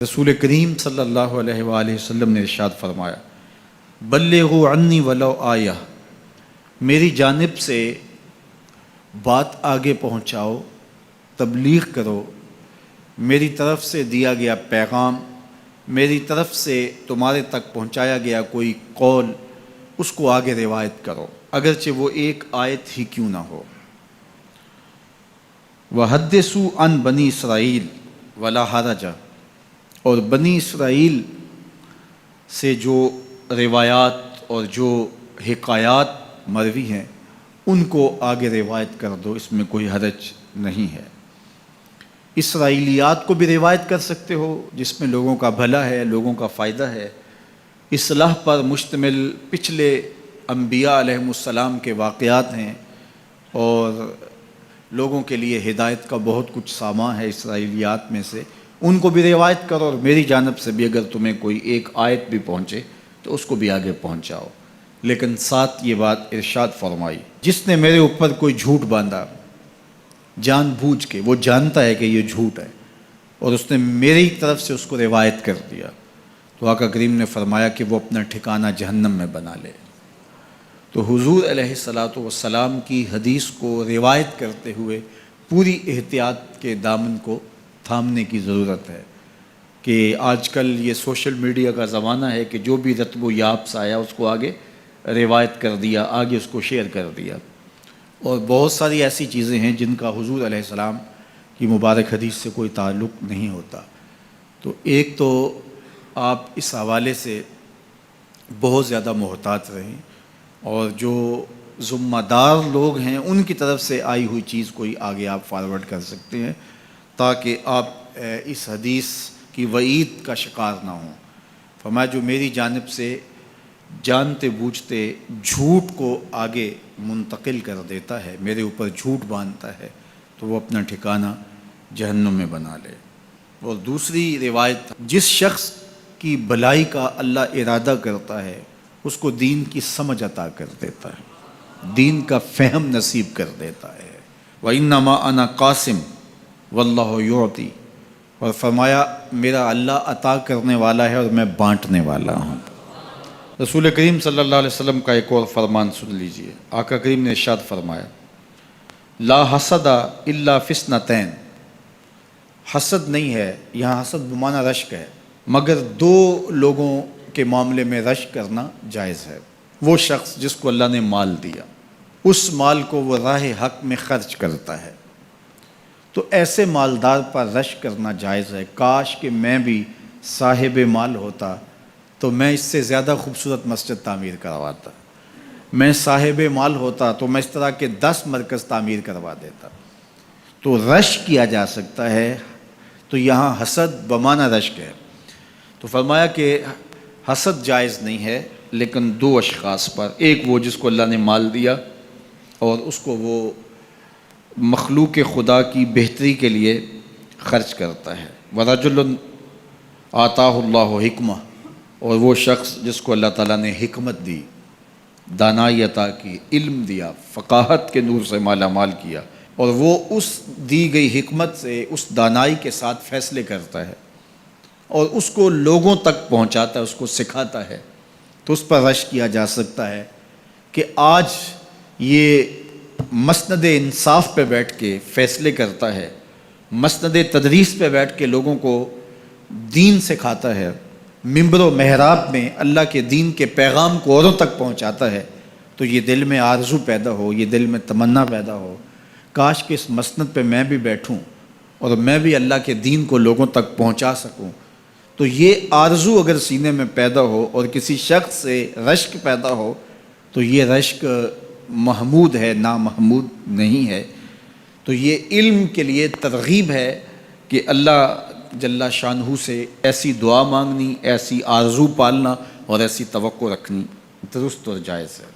رسول کریم صلی اللہ علیہ وآلہ وسلم نے ارشاد فرمایا، بلغوا عنی ولو آیہ، میری جانب سے بات آگے پہنچاؤ، تبلیغ کرو، میری طرف سے دیا گیا پیغام، میری طرف سے تمہارے تک پہنچایا گیا کوئی قول، اس کو آگے روایت کرو، اگرچہ وہ ایک آیت ہی کیوں نہ ہو۔ وحدثوا عن بنی اسرائیل ولا حرج، اور بنی اسرائیل سے جو روایات اور جو حکایات مروی ہیں ان کو آگے روایت کر دو، اس میں کوئی حرج نہیں ہے۔ اسرائیلیات کو بھی روایت کر سکتے ہو جس میں لوگوں کا بھلا ہے، لوگوں کا فائدہ ہے، اصلاح پر مشتمل پچھلے انبیاء علیہم السلام کے واقعات ہیں اور لوگوں کے لیے ہدایت کا بہت کچھ سامان ہے اسرائیلیات میں سے، ان کو بھی روایت کرو، اور میری جانب سے بھی اگر تمہیں کوئی ایک آیت بھی پہنچے تو اس کو بھی آگے پہنچاؤ۔ لیکن ساتھ یہ بات ارشاد فرمائی، جس نے میرے اوپر کوئی جھوٹ باندھا جان بوجھ کے، وہ جانتا ہے کہ یہ جھوٹ ہے اور اس نے میری طرف سے اس کو روایت کر دیا، تو آقا کریم نے فرمایا کہ وہ اپنا ٹھکانہ جہنم میں بنا لے۔ تو حضور علیہ الصلاۃ والسلام کی حدیث کو روایت کرتے ہوئے پوری احتیاط کے دامن کو تھامنے کی ضرورت ہے کہ آج کل یہ سوشل میڈیا کا زمانہ ہے کہ جو بھی رتب و یاب سے آیا اس کو آگے روایت کر دیا، آگے اس کو شیئر کر دیا، اور بہت ساری ایسی چیزیں ہیں جن کا حضور علیہ السلام کی مبارک حدیث سے کوئی تعلق نہیں ہوتا۔ تو ایک تو آپ اس حوالے سے بہت زیادہ محتاط رہیں، اور جو ذمہ دار لوگ ہیں ان کی طرف سے آئی ہوئی چیز کوئی آگے آپ فارورڈ کر سکتے ہیں تاکہ آپ اس حدیث کی وعید کا شکار نہ ہوں۔ فرمایا جو میری جانب سے جانتے بوجھتے جھوٹ کو آگے منتقل کر دیتا ہے، میرے اوپر جھوٹ باندھتا ہے، تو وہ اپنا ٹھکانہ جہنم میں بنا لے۔ اور دوسری روایت، جس شخص کی بھلائی کا اللہ ارادہ کرتا ہے اس کو دین کی سمجھ عطا کر دیتا ہے، دین کا فہم نصیب کر دیتا ہے۔ وَإِنَّمَا أَنَا قَاسِمٌ وَاللَّهُ يُعْطِي، اور فرمایا میرا اللہ عطا کرنے والا ہے اور میں بانٹنے والا ہوں۔ رسول کریم صلی اللہ علیہ وسلم کا ایک اور فرمان سن لیجئے، آقا کریم نے ارشاد فرمایا، لا حسد الا فی اثنتین، حسد نہیں ہے، یہاں حسد بمعنی رشک ہے، مگر دو لوگوں کے معاملے میں رشک کرنا جائز ہے۔ وہ شخص جس کو اللہ نے مال دیا، اس مال کو وہ راہ حق میں خرچ کرتا ہے، تو ایسے مالدار پر رشک کرنا جائز ہے۔ کاش کہ میں بھی صاحب مال ہوتا تو میں اس سے زیادہ خوبصورت مسجد تعمیر کرواتا، میں صاحب مال ہوتا تو میں اس طرح کے 10 مرکز تعمیر کروا دیتا۔ تو رشک کیا جا سکتا ہے، تو یہاں حسد بمعنی رشک ہے۔ تو فرمایا کہ حسد جائز نہیں ہے، لیکن دو اشخاص پر، ایک وہ جس کو اللہ نے مال دیا اور اس کو وہ مخلوق خدا کی بہتری کے لیے خرچ کرتا ہے، وَرَجُلٌ آتاہ اللہ حکمہ، اور وہ شخص جس کو اللہ تعالیٰ نے حکمت دی، دانائی عطا کی، علم دیا، فقاہت کے نور سے مالا مال کیا، اور وہ اس دی گئی حکمت سے، اس دانائی کے ساتھ فیصلے کرتا ہے اور اس کو لوگوں تک پہنچاتا ہے، اس کو سکھاتا ہے، تو اس پر رشک کیا جا سکتا ہے کہ آج یہ مسند انصاف پہ بیٹھ کے فیصلے کرتا ہے، مسند تدریس پہ بیٹھ کے لوگوں کو دین سکھاتا ہے، ممبر و محراب میں اللہ کے دین کے پیغام کو اوروں تک پہنچاتا ہے، تو یہ دل میں آرزو پیدا ہو، یہ دل میں تمنا پیدا ہو، کاش کہ اس مسند پہ میں بھی بیٹھوں اور میں بھی اللہ کے دین کو لوگوں تک پہنچا سکوں۔ تو یہ آرزو اگر سینے میں پیدا ہو اور کسی شخص سے رشک پیدا ہو تو یہ رشک محمود ہے، نامحمود نہیں ہے۔ تو یہ علم کے لیے ترغیب ہے کہ اللہ جل شانہ سے ایسی دعا مانگنی، ایسی آرزو پالنا اور ایسی توقع رکھنی درست اور جائز ہے۔